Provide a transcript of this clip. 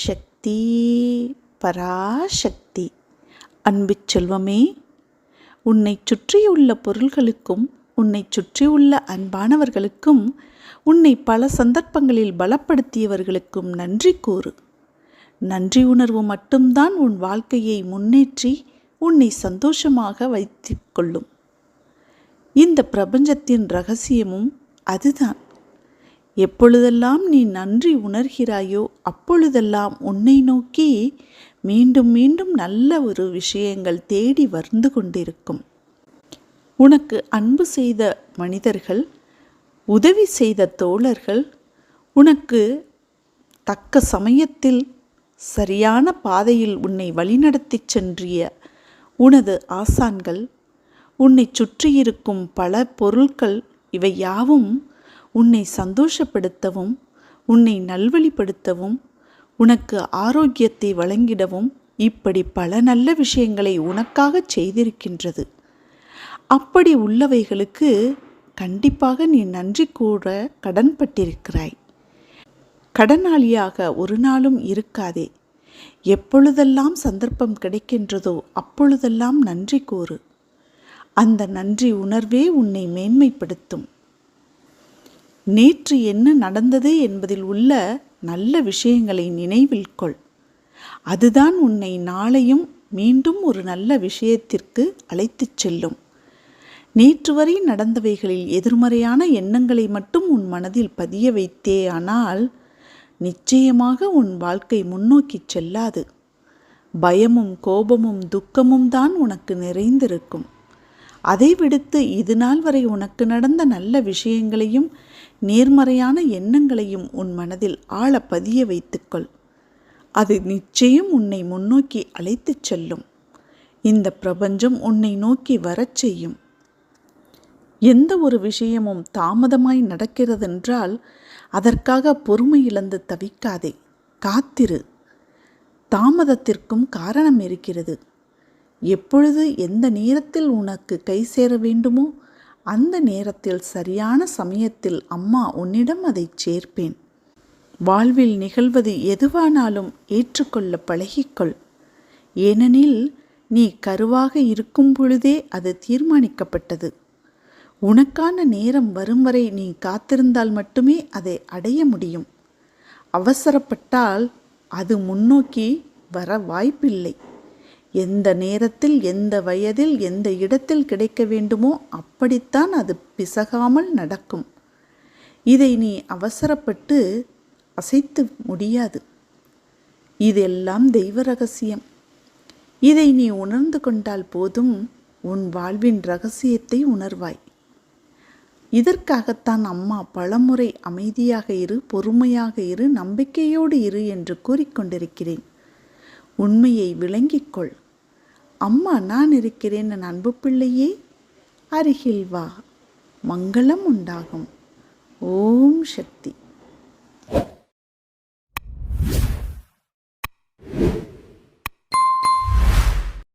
சக்தி பராசக்தி. அன்பு செல்வமே, உன்னை சுற்றியுள்ள பொருள்களுக்கும் உன்னை சுற்றியுள்ள அன்பானவர்களுக்கும் உன்னை பல சந்தர்ப்பங்களில் பலப்படுத்தியவர்களுக்கும் நன்றி கூறு. நன்றி உணர்வு மட்டும்தான் உன் வாழ்க்கையை முன்னேற்றி உன்னை சந்தோஷமாக வைத்துக் கொள்ளும். இந்த பிரபஞ்சத்தின் ரகசியமும் அதுதான். எப்பொழுதெல்லாம் நீ நன்றி உணர்கிறாயோ அப்பொழுதெல்லாம் உன்னை நோக்கி மீண்டும் மீண்டும் நல்ல ஒரு விஷயங்கள் தேடி வந்து கொண்டிருக்கும். உனக்கு அன்பு செய்த மனிதர்கள், உதவி செய்த தோழர்கள், உனக்கு தக்க சமயத்தில் சரியான பாதையில் உன்னை வழிநடத்தி சென்றிய உனது ஆசான்கள், உன்னை சுற்றியிருக்கும் பல பொருட்கள், இவை யாவும் உன்னை சந்தோஷப்படுத்தவும் உன்னை நல்வழிப்படுத்தவும் உனக்கு ஆரோக்கியத்தை வழங்கிடவும் இப்படி பல நல்ல விஷயங்களை உனக்காக செய்திருக்கின்றது. அப்படி உள்ளவைகளுக்கு கண்டிப்பாக நீ நன்றி கூற கடன்பட்டிருக்கிறாய். கடனாளியாக ஒரு நாளும் இருக்காதே. எப்பொழுதெல்லாம் சந்தர்ப்பம் கிடைக்கின்றதோ அப்பொழுதெல்லாம் நன்றி கூறு. அந்த நன்றி உணர்வே உன்னை மேன்மைப்படுத்தும். நேற்று என்ன நடந்தது என்பதில் உள்ள நல்ல விஷயங்களை நினைவில் கொள். அதுதான் உன்னை நாளையும் மீண்டும் ஒரு நல்ல விஷயத்திற்கு அழைத்துச் செல்லும். நேற்று வரை நடந்தவைகளில் எதிர்மறையான எண்ணங்களை மட்டும் உன் மனதில் பதிய வைத்தே ஆனால் நிச்சயமாக உன் வாழ்க்கை முன்னோக்கி செல்லாது. பயமும் கோபமும் துக்கமும் தான் உனக்கு நிறைந்திருக்கும். அதை விடுத்து இது நாள் வரை உனக்கு நடந்த நல்ல விஷயங்களையும் நேர்மறையான எண்ணங்களையும் உன் மனதில் ஆழ பதிய வைத்துக்கொள். அது நிச்சயம் உன்னை முன்னோக்கி அழைத்துச் செல்லும். இந்த பிரபஞ்சம் உன்னை நோக்கி வரச் செய்யும். எந்த ஒரு விஷயமும் தாமதமாய் நடக்கிறதென்றால் அதற்காக பொறுமை இழந்து தவிக்காதே, காத்திரு. தாமதத்திற்கும் காரணம் இருக்கிறது. எப்பொழுது எந்த நேரத்தில் உனக்கு கை சேர வேண்டுமோ அந்த நேரத்தில் சரியான சமயத்தில் அம்மா உன்னிடம் அதை சேர்ப்பேன். வாழ்வில் நிகழ்வது எதுவானாலும் ஏற்றுக்கொள்ள பழகிக்கொள். ஏனெனில் நீ கருவாக இருக்கும் பொழுதே அது தீர்மானிக்கப்பட்டது. உனக்கான நேரம் வரும் வரை நீ காத்திருந்தால் மட்டுமே அதை அடைய முடியும். அவசரப்பட்டால் அது முன்னோக்கி வர வாய்ப்பில்லை. எந்த நேரத்தில் எந்த வயதில் எந்த இடத்தில் கிடைக்க வேண்டுமோ அப்படித்தான் அது பிசகாமல் நடக்கும். இதை நீ அவசரப்பட்டு அசைத்து முடியாது. இதெல்லாம் தெய்வ ரகசியம். இதை நீ உணர்ந்து கொண்டால் போதும், உன் வாழ்வின் ரகசியத்தை உணர்வாய். இதற்காகத்தான் அம்மா பலமுறை அமைதியாக இரு, பொறுமையாக இரு, நம்பிக்கையோடு இரு என்று கூறிக்கொண்டிருக்கிறேன். உண்மையை விளங்கிக்கொள். அம்மா நான் இருக்கிறேன் என் அன்பு பிள்ளையே, அருகில் வா, மங்களம் உண்டாகும். ஓம் சக்தி.